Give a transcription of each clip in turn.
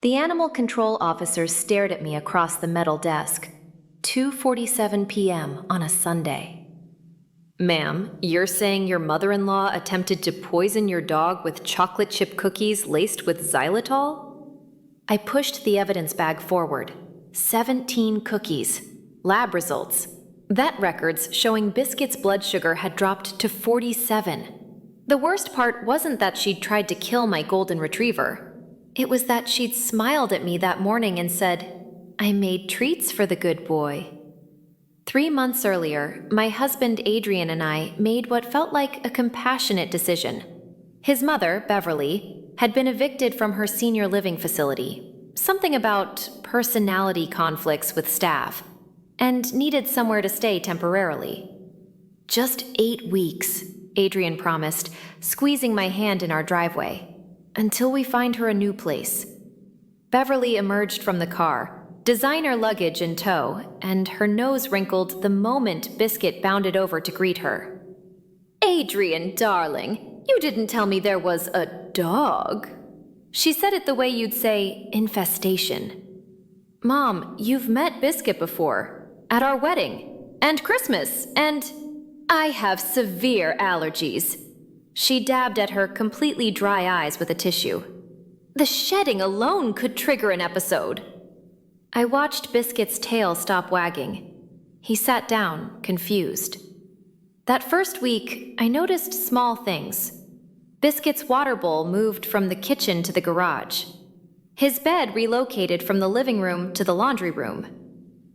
The animal control officer stared at me across the metal desk. 2:47 p.m. on a Sunday. Ma'am, you're saying your mother-in-law attempted to poison your dog with chocolate chip cookies laced with xylitol? I pushed the evidence bag forward. 17 cookies. Lab results. Vet records showing Biscuit's blood sugar had dropped to 47. The worst part wasn't that she'd tried to kill my golden retriever. It was that she'd smiled at me that morning and said, "I made treats for the good boy." 3 months earlier, my husband Adrian and I made what felt like a compassionate decision. His mother, Beverly, had been evicted from her senior living facility, something about personality conflicts with staff, and needed somewhere to stay temporarily. "Just 8 weeks," Adrian promised, squeezing my hand in our driveway, "until we find her a new place." Beverly emerged from the car, designer luggage in tow, and her nose wrinkled the moment Biscuit bounded over to greet her. "Adrian, darling, you didn't tell me there was a dog." She said it the way you'd say infestation. "Mom, you've met Biscuit before, at our wedding, and Christmas, and I have severe allergies." She dabbed at her completely dry eyes with a tissue. "The shedding alone could trigger an episode." I watched Biscuit's tail stop wagging. He sat down, confused. That first week, I noticed small things. Biscuit's water bowl moved from the kitchen to the garage. His bed relocated from the living room to the laundry room.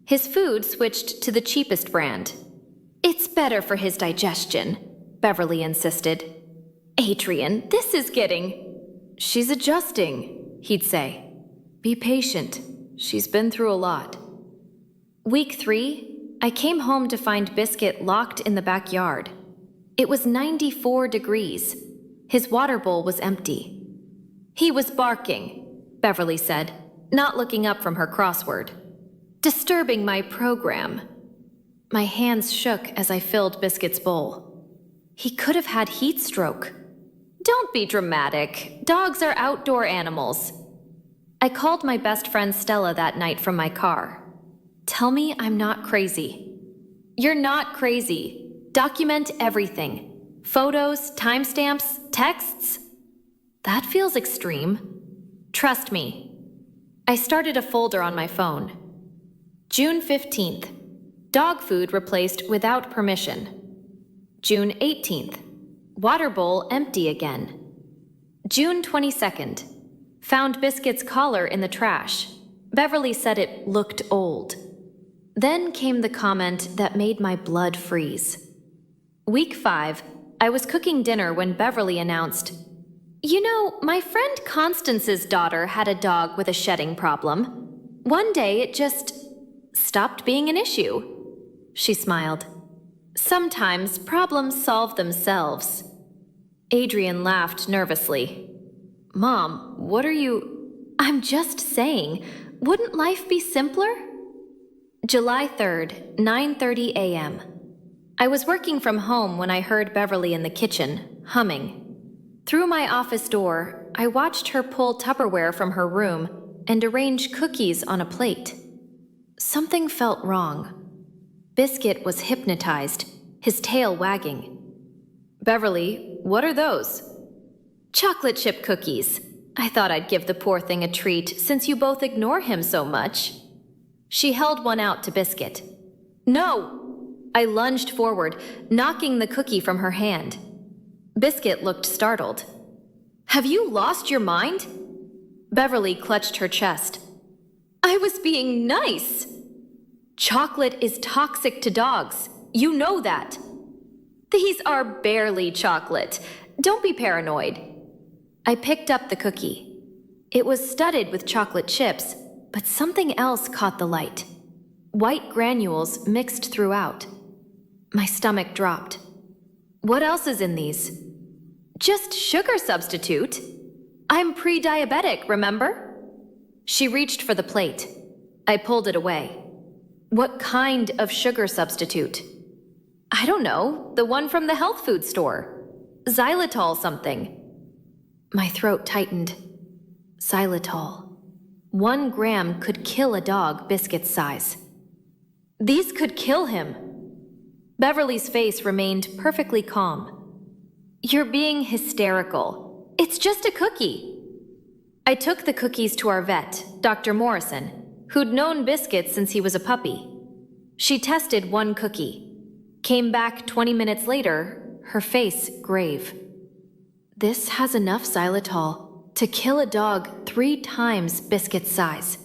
His food switched to the cheapest brand. "It's better for his digestion," Beverly insisted. "Adrian, this is getting—" "She's adjusting," he'd say. "Be patient. She's been through a lot." Week 3, I came home to find Biscuit locked in the backyard. It was 94 degrees. His water bowl was empty. "He was barking," Beverly said, not looking up from her crossword. "Disturbing my program." My hands shook as I filled Biscuit's bowl. He could have had heat stroke. "Don't be dramatic. Dogs are outdoor animals." I called my best friend Stella that night from my car. "Tell me I'm not crazy." "You're not crazy. Document everything. Photos, timestamps, texts." "That feels extreme." "Trust me." I started a folder on my phone. June 15th. Dog food replaced without permission. June 18th. Water bowl empty again. June 22nd. Found Biscuit's collar in the trash. Beverly said it looked old. Then came the comment that made my blood freeze. Week 5, I was cooking dinner when Beverly announced, "You know, my friend Constance's daughter had a dog with a shedding problem. One day it just stopped being an issue." She smiled. "Sometimes problems solve themselves." Adrian laughed nervously. "Mom, what are you—" "I'm just saying, wouldn't life be simpler?" July 3rd, 9:30 a.m. I was working from home when I heard Beverly in the kitchen, humming. Through my office door, I watched her pull Tupperware from her room and arrange cookies on a plate. Something felt wrong. Biscuit was hypnotized, his tail wagging. "Beverly, what are those?" "Chocolate chip cookies. I thought I'd give the poor thing a treat since you both ignore him so much." She held one out to Biscuit. "No!" I lunged forward, knocking the cookie from her hand. Biscuit looked startled. "Have you lost your mind?" Beverly clutched her chest. "I was being nice." "Chocolate is toxic to dogs. You know that." "These are barely chocolate. Don't be paranoid." I picked up the cookie. It was studded with chocolate chips, but something else caught the light. White granules mixed throughout. My stomach dropped. "What else is in these?" "Just sugar substitute. I'm pre-diabetic, remember?" She reached for the plate. I pulled it away. "What kind of sugar substitute?" "I don't know, the one from the health food store. Xylitol something." My throat tightened. Xylitol. 1 gram could kill a dog Biscuit's size. These could kill him. Beverly's face remained perfectly calm. You're being hysterical. It's just a cookie. I took the cookies to our vet, Dr. Morrison, who'd known Biscuit since he was a puppy. She tested 1 cookie. Came back 20 minutes later, her face grave. This has enough xylitol to kill a dog 3 times Biscuit's size.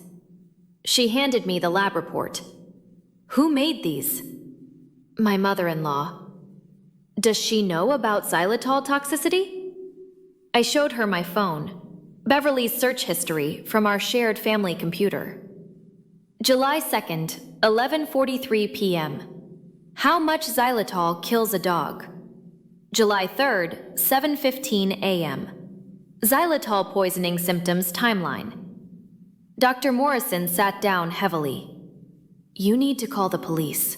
She handed me the lab report. Who made these? My mother-in-law. Does she know about xylitol toxicity? I showed her my phone, Beverly's search history from our shared family computer. July 2nd, 11:43 p.m. How much xylitol kills a dog? July 3rd, 7:15 a.m. Xylitol poisoning symptoms timeline. Dr. Morrison sat down heavily. You need to call the police.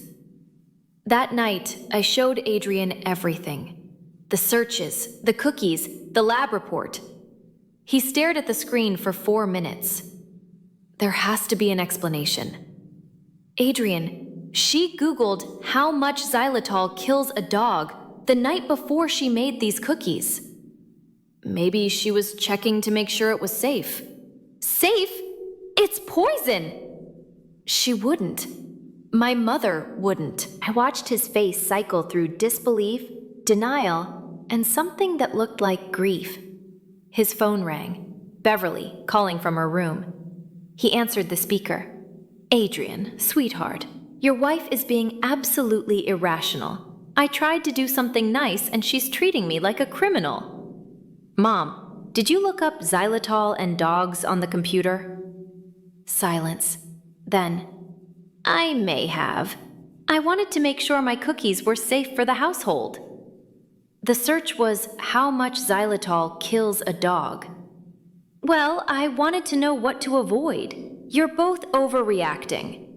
That night, I showed Adrian everything. The searches, the cookies, the lab report. He stared at the screen for 4 minutes. There has to be an explanation. Adrian, she Googled how much xylitol kills a dog the night before she made these cookies. Maybe she was checking to make sure it was safe. Safe? It's poison! She wouldn't. My mother wouldn't. I watched his face cycle through disbelief, denial, and something that looked like grief. His phone rang. Beverly, calling from her room. He answered the speaker. Adrian, sweetheart, your wife is being absolutely irrational. I tried to do something nice and she's treating me like a criminal. Mom, did you look up xylitol and dogs on the computer? Silence. Then, I may have. I wanted to make sure my cookies were safe for the household. The search was how much xylitol kills a dog. Well, I wanted to know what to avoid. You're both overreacting.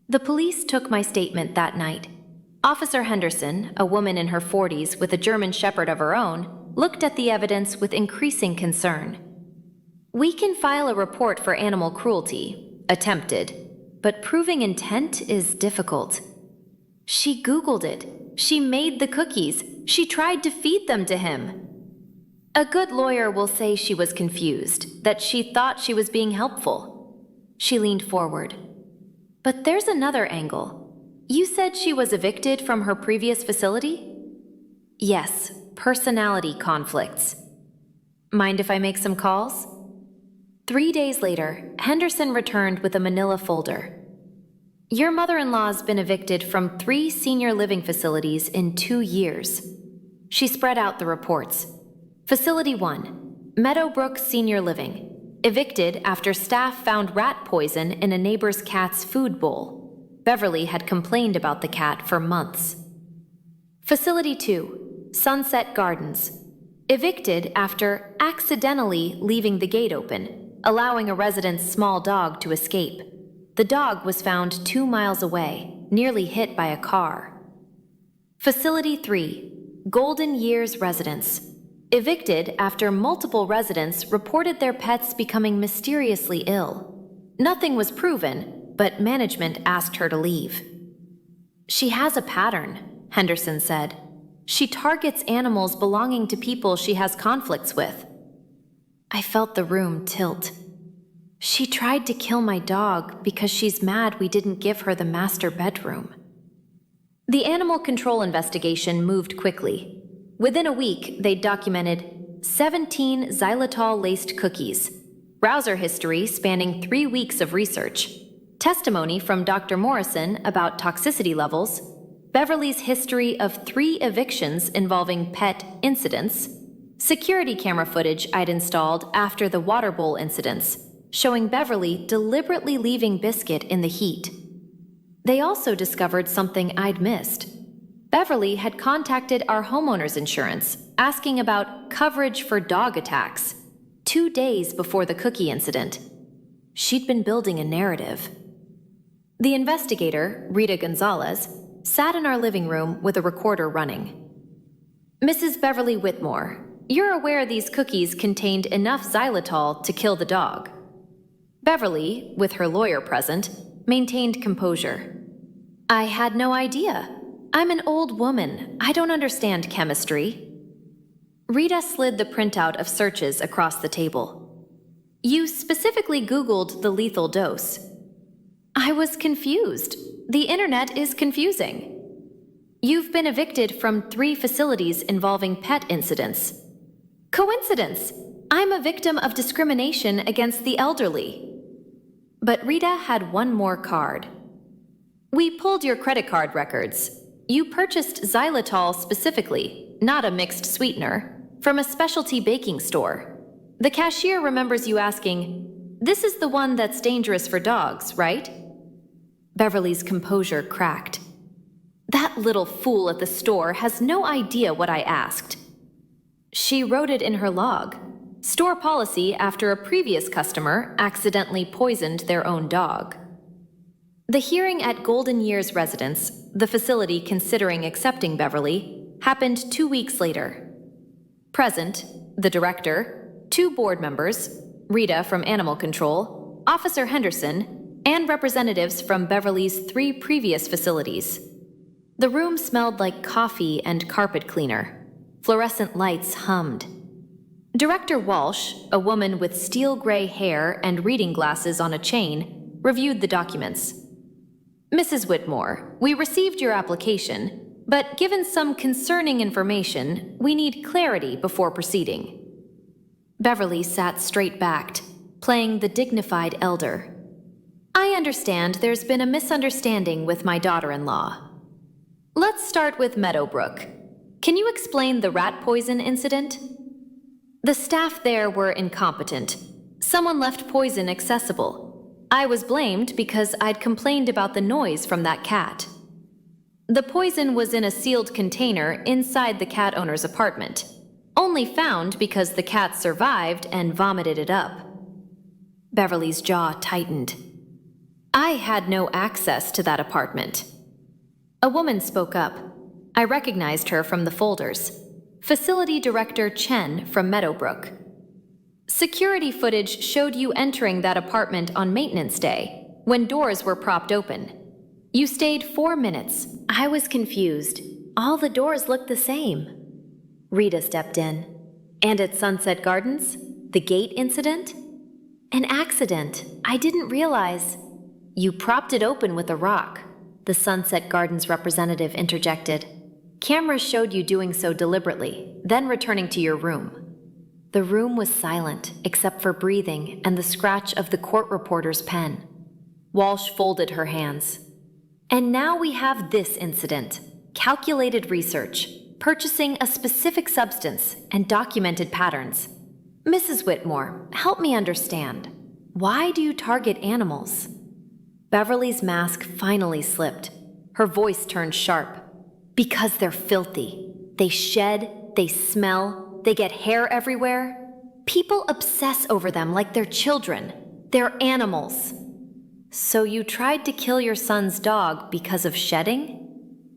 The police took my statement that night. Officer Henderson, a woman in her 40s with a German Shepherd of her own, looked at the evidence with increasing concern. We can file a report for animal cruelty, attempted, but proving intent is difficult. She Googled it. She made the cookies. She tried to feed them to him. A good lawyer will say she was confused, that she thought she was being helpful. She leaned forward. But there's another angle. You said she was evicted from her previous facility? Yes, personality conflicts. Mind if I make some calls? 3 days later, Henderson returned with a manila folder. Your mother-in-law's been evicted from 3 senior living facilities in 2 years. She spread out the reports. Facility 1, Meadowbrook Senior Living, evicted after staff found rat poison in a neighbor's cat's food bowl. Beverly had complained about the cat for months. Facility 2, Sunset Gardens, evicted after accidentally leaving the gate open, allowing a resident's small dog to escape. The dog was found 2 miles away, nearly hit by a car. Facility 3, Golden Years Residence, evicted after multiple residents reported their pets becoming mysteriously ill. Nothing was proven, but management asked her to leave. She has a pattern, Henderson said. She targets animals belonging to people she has conflicts with. I felt the room tilt. She tried to kill my dog because she's mad we didn't give her the master bedroom. The animal control investigation moved quickly. Within a week, they documented 17 xylitol-laced cookies, browser history spanning 3 weeks of research, testimony from Dr. Morrison about toxicity levels, Beverly's history of 3 evictions involving pet incidents, security camera footage I'd installed after the water bowl incidents, showing Beverly deliberately leaving Biscuit in the heat. They also discovered something I'd missed. Beverly had contacted our homeowner's insurance, asking about coverage for dog attacks, 2 days before the cookie incident. She'd been building a narrative. The investigator, Rita Gonzalez, sat in our living room with a recorder running. Mrs. Beverly Whitmore, you're aware these cookies contained enough xylitol to kill the dog. Beverly, with her lawyer present, maintained composure. I had no idea. I'm an old woman. I don't understand chemistry. Rita slid the printout of searches across the table. You specifically Googled the lethal dose. I was confused. The internet is confusing. You've been evicted from 3 facilities involving pet incidents. Coincidence! I'm a victim of discrimination against the elderly. But Rita had one more card. We pulled your credit card records. You purchased Xylitol specifically, not a mixed sweetener, from a specialty baking store. The cashier remembers you asking, "This is the one that's dangerous for dogs, right?" Beverly's composure cracked. That little fool at the store has no idea what I asked. She wrote it in her log. Store policy after a previous customer accidentally poisoned their own dog. The hearing at Golden Years residence, the facility considering accepting Beverly, happened 2 weeks later. Present, the director, 2 board members, Rita from Animal Control, Officer Henderson, and representatives from Beverly's 3 previous facilities. The room smelled like coffee and carpet cleaner. Fluorescent lights hummed. Director Walsh, a woman with steel gray hair and reading glasses on a chain, reviewed the documents. Mrs. Whitmore, we received your application, but given some concerning information, we need clarity before proceeding. Beverly sat straight-backed, playing the dignified elder. I understand there's been a misunderstanding with my daughter-in-law. Let's start with Meadowbrook. Can you explain the rat poison incident? The staff there were incompetent. Someone left poison accessible. I was blamed because I'd complained about the noise from that cat. The poison was in a sealed container inside the cat owner's apartment, only found because the cat survived and vomited it up. Beverly's jaw tightened. I had no access to that apartment. A woman spoke up. I recognized her from the folders. Facility Director Chen from Meadowbrook. Security footage showed you entering that apartment on maintenance day, when doors were propped open. You stayed 4 minutes. I was confused. All the doors looked the same. Rita stepped in. And at Sunset Gardens? The gate incident? An accident. I didn't realize. You propped it open with a rock, the Sunset Gardens representative interjected. Cameras showed you doing so deliberately, then returning to your room. The room was silent, except for breathing and the scratch of the court reporter's pen. Walsh folded her hands. And now we have this incident. Calculated research, purchasing a specific substance, and documented patterns. Mrs. Whitmore, help me understand. Why do you target animals? Beverly's mask finally slipped. Her voice turned sharp. Because they're filthy. They shed, they smell, they get hair everywhere. People obsess over them like they're children. They're animals. So you tried to kill your son's dog because of shedding?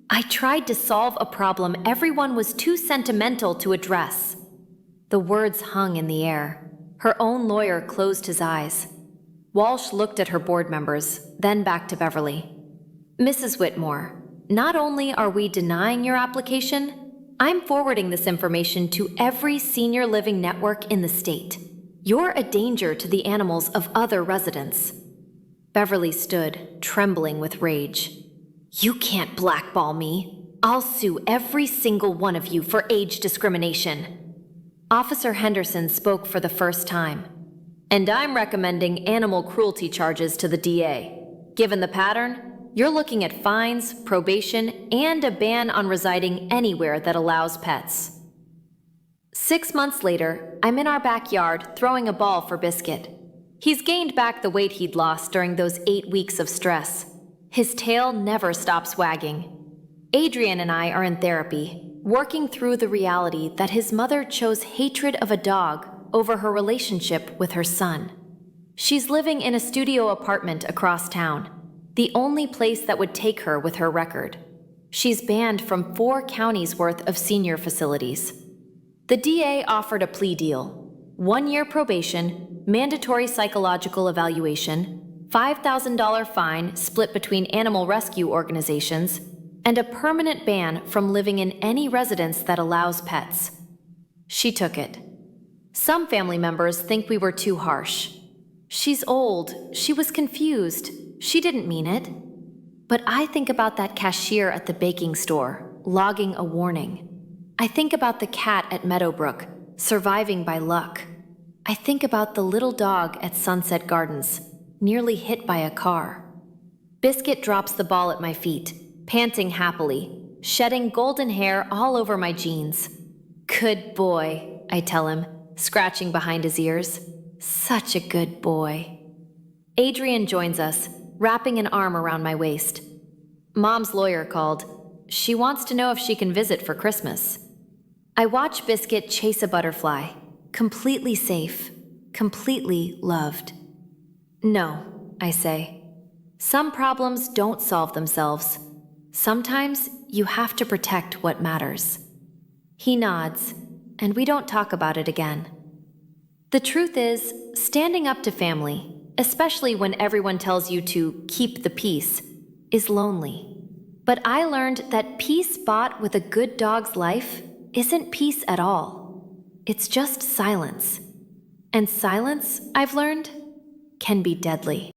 I tried to solve a problem everyone was too sentimental to address. The words hung in the air. Her own lawyer closed his eyes. Walsh looked at her board members, then back to Beverly. Mrs. Whitmore, not only are we denying your application, I'm forwarding this information to every senior living network in the state. You're a danger to the animals of other residents. Beverly stood, trembling with rage. You can't blackball me. I'll sue every single one of you for age discrimination. Officer Henderson spoke for the first time. And I'm recommending animal cruelty charges to the DA. Given the pattern, you're looking at fines, probation, and a ban on residing anywhere that allows pets. 6 months later, I'm in our backyard throwing a ball for Biscuit. He's gained back the weight he'd lost during those 8 weeks of stress. His tail never stops wagging. Adrian and I are in therapy, working through the reality that his mother chose hatred of a dog over her relationship with her son. She's living in a studio apartment across town, the only place that would take her with her record. She's banned from 4 counties worth of senior facilities. The DA offered a plea deal: 1 year probation, mandatory psychological evaluation, $5,000 fine split between animal rescue organizations, and a permanent ban from living in any residence that allows pets. She took it. Some family members think we were too harsh. She's old, she was confused, she didn't mean it. But I think about that cashier at the baking store, logging a warning. I think about the cat at Meadowbrook, surviving by luck. I think about the little dog at Sunset Gardens, nearly hit by a car. Biscuit drops the ball at my feet, panting happily, shedding golden hair all over my jeans. Good boy, I tell him, scratching behind his ears. Such a good boy. Adrian joins us, wrapping an arm around my waist. Mom's lawyer called. She wants to know if she can visit for Christmas. I watch Biscuit chase a butterfly, completely safe, completely loved. No, I say. Some problems don't solve themselves. Sometimes you have to protect what matters. He nods, and we don't talk about it again. The truth is, standing up to family, especially when everyone tells you to keep the peace, is lonely. But I learned that peace bought with a good dog's life isn't peace at all. It's just silence. And silence, I've learned, can be deadly.